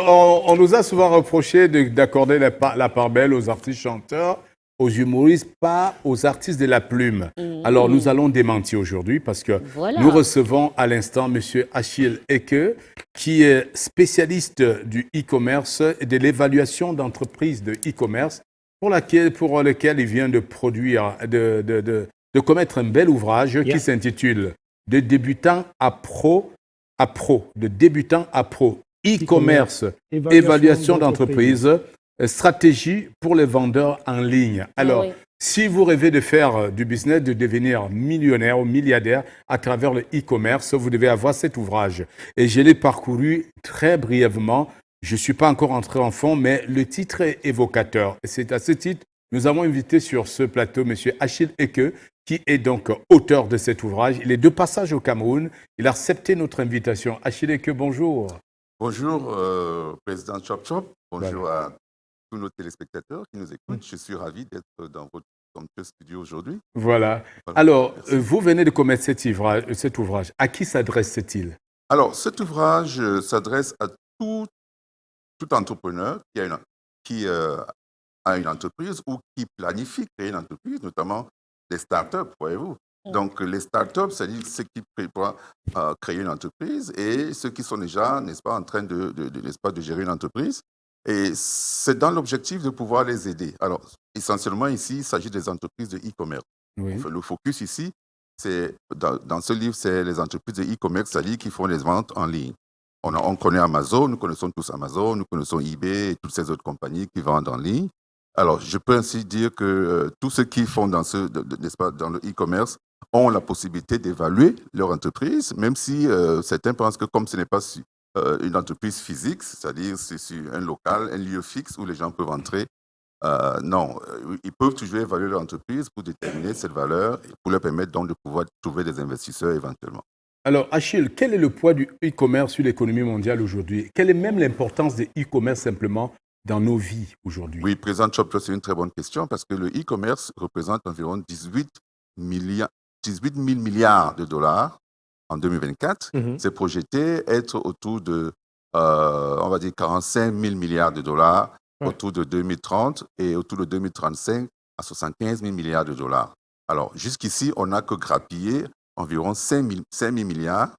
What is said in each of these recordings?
On nous a souvent reproché d'accorder la part belle aux artistes chanteurs, aux humoristes, pas aux artistes de la plume. Alors, nous allons démentir aujourd'hui parce que Voilà. nous recevons à l'instant M. Achille Eke, qui est spécialiste du e-commerce et de l'évaluation d'entreprises de e-commerce pour lequel il vient de produire, de commettre un bel ouvrage qui s'intitule De débutant à pro, de débutant à pro. E-commerce, évaluation d'entreprise, stratégie pour les vendeurs en ligne. Alors, oui. si vous rêvez de faire du business, de devenir millionnaire ou milliardaire à travers le e-commerce, vous devez avoir cet ouvrage. Et je l'ai parcouru très brièvement. Je ne suis pas encore entré en fond, mais le titre est évocateur. Et c'est à ce titre que nous avons invité sur ce plateau M. Achille Eke, qui est donc auteur de cet ouvrage. Il est de passage au Cameroun. Il a accepté notre invitation. Achille Eke, bonjour. Bonjour, Président Chop Chop. Bonjour à tous nos téléspectateurs qui nous écoutent. Je suis ravi d'être dans votre somptueux studio aujourd'hui. Voilà. Alors, vous venez de commettre cet ouvrage. À qui s'adresse-t-il? Alors, cet ouvrage s'adresse à tout entrepreneur qui a une entreprise ou qui planifie créer une entreprise, notamment les startups, voyez-vous. Donc, les startups, c'est-à-dire ceux qui prévoient créer une entreprise et ceux qui sont déjà, n'est-ce pas, en train de gérer une entreprise. Et c'est dans l'objectif de pouvoir les aider. Alors, essentiellement ici, il s'agit des entreprises de e-commerce. Oui. Enfin, le focus ici, c'est dans ce livre, c'est les entreprises de e-commerce, c'est-à-dire qui font les ventes en ligne. On connaît Amazon, nous connaissons tous Amazon, nous connaissons eBay et toutes ces autres compagnies qui vendent en ligne. Alors, je peux ainsi dire que tous ceux qui font dans le e-commerce ont la possibilité d'évaluer leur entreprise, même si certains pensent que comme ce n'est pas une entreprise physique, c'est-à-dire c'est sur un local, un lieu fixe où les gens peuvent entrer, non, ils peuvent toujours évaluer leur entreprise pour déterminer cette valeur et pour leur permettre donc de pouvoir trouver des investisseurs éventuellement. Alors, Achille, quel est le poids du e-commerce sur l'économie mondiale aujourd'hui? Quelle est même l'importance des e-commerce simplement dans nos vies aujourd'hui? Oui, Président Chop, c'est une très bonne question parce que le e-commerce représente environ 18 000 milliards de dollars en 2024. C'est projeté être autour de, on va dire, 45 000 milliards de dollars autour de 2030 et autour de 2035 à 75 000 milliards de dollars. Alors, jusqu'ici, on n'a que grappillé environ 5 000 milliards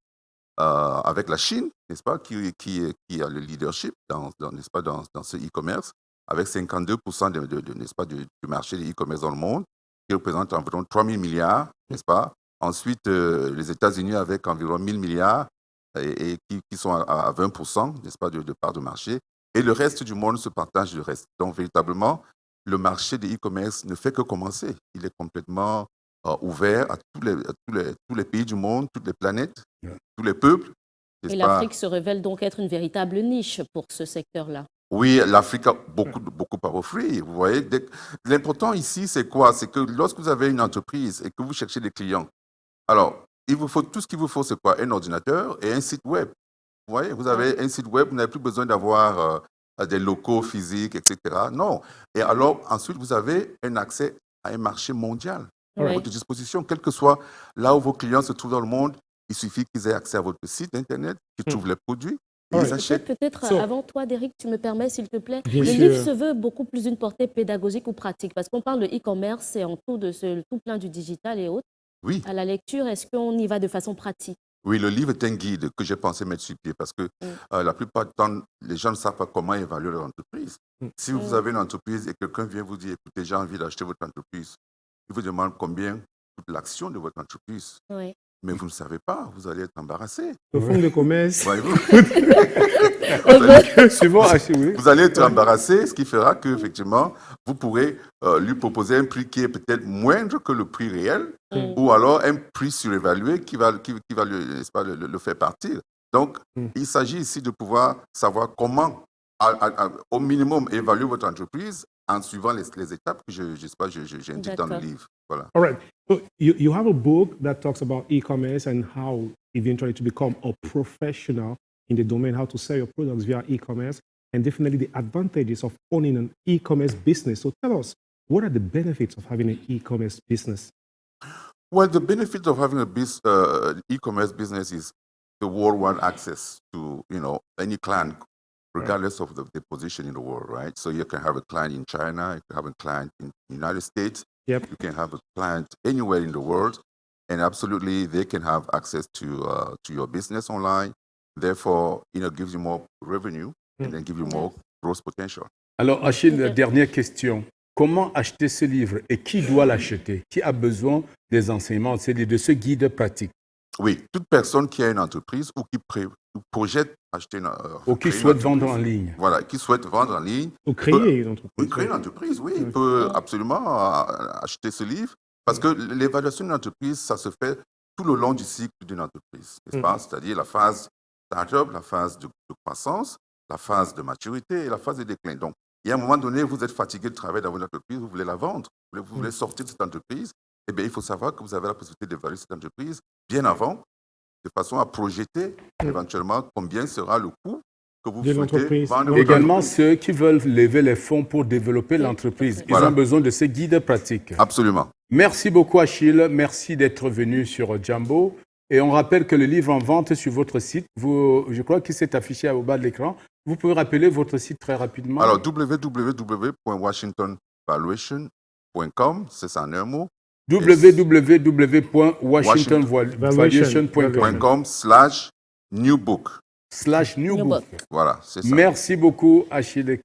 avec la Chine, n'est-ce pas, qui a le leadership n'est-ce pas, dans ce e-commerce, avec 52% n'est-ce pas, du marché de e-commerce dans le monde, qui représente environ 3 000 milliards, n'est-ce pas. Ensuite, les États-Unis avec environ 1 000 milliards et qui sont à 20%, n'est-ce pas, de part de marché. Et le reste du monde se partage le reste. Donc, véritablement, le marché de e-commerce ne fait que commencer. Il est complètement ouvert à tous les pays du monde, toutes les planètes, tous les peuples. Et l'Afrique se révèle donc être une véritable niche pour ce secteur-là. Oui, l'Afrique a beaucoup à offrir. Vous voyez, l'important ici, c'est quoi? C'est que lorsque vous avez une entreprise et que vous cherchez des clients, alors, tout ce qu'il vous faut, c'est quoi? Un ordinateur et un site web. Vous voyez, vous avez un site web, vous n'avez plus besoin d'avoir des locaux physiques, etc. Non. Et alors, ensuite, vous avez un accès à un marché mondial à votre disposition, quel que soit là où vos clients se trouvent dans le monde. Il suffit qu'ils aient accès à votre site Internet, qu'ils trouvent les produits et ils achètent. Peut-être avant toi, Derrick, tu me permets, s'il te plaît. Le livre se veut beaucoup plus d'une portée pédagogique ou pratique, parce qu'on parle de e-commerce, c'est en tout plein du digital et autres. Oui. À la lecture, est-ce qu'on y va de façon pratique? Oui, le livre est un guide que j'ai pensé mettre sur pied parce que la plupart du temps, les gens ne savent pas comment évaluer leur entreprise. Si vous avez une entreprise et quelqu'un vient vous dire, écoutez, j'ai envie d'acheter votre entreprise, il vous demande combien coûte l'action de votre entreprise. Oui. Mais vous ne savez pas, vous allez être embarrassé. Le fonds de commerce. Vous allez être embarrassé, ce qui fera qu'effectivement, vous pourrez lui proposer un prix qui est peut-être moindre que le prix réel, ou alors un prix surévalué qui va le faire partir. Donc, il s'agit ici de pouvoir savoir comment, au minimum, évaluer votre entreprise en suivant les étapes que j'indique dans le livre. Voilà. All right. So you have a book that talks about e-commerce and how eventually to become a professional in the domain, how to sell your products via e-commerce, and definitely the advantages of owning an e-commerce business. So tell us, what are the benefits of having an e-commerce business? Well, the benefit of having a e-commerce business is the worldwide access to, any client regardless of the position in the world, right? So you can have a client in China, you can have a client in the United States, Yep. you can have a client anywhere in the world, and absolutely they can have access to your business online. Therefore, gives you more revenue and then give you more growth potential. Alors, Achille, dernière question. Comment acheter ce livre et qui doit l'acheter? Qui a besoin des enseignements, c'est-à-dire de ce guide pratique? Oui, toute personne qui a une entreprise ou qui projette acheter une Ou qui créer une souhaite vendre en entreprise. ligne? Voilà, qui souhaite vendre en ligne. Ou créer une entreprise. Oui, créer une entreprise, oui. Il peut absolument acheter ce livre parce que l'évaluation d'une entreprise, ça se fait tout le long du cycle d'une entreprise, n'est-ce pas? C'est-à-dire la phase start-up, la phase de croissance, la phase de maturité et la phase de déclin. Donc, il y a un moment donné, vous êtes fatigué de travailler dans votre entreprise, vous voulez la vendre, vous voulez sortir de cette entreprise. Eh bien, il faut savoir que vous avez la possibilité d'évaluer cette entreprise bien avant, de façon à projeter éventuellement combien sera le coût que vous De souhaitez l'entreprise. vendre. Également, ceux qui veulent lever les fonds pour développer l'entreprise, ils Voilà. ont besoin de ce guide pratique. Absolument. Merci beaucoup, Achille. Merci d'être venu sur Jambo. Et on rappelle que le livre en vente sur votre site, je crois qu'il s'est affiché au bas de l'écran. Vous pouvez rappeler votre site très rapidement. Alors, www.washingtonvaluation.com, c'est ça en un mot. www.washingtonvaluation.com .com/newbook. /newbook. Voilà, c'est ça. Merci beaucoup, Achille.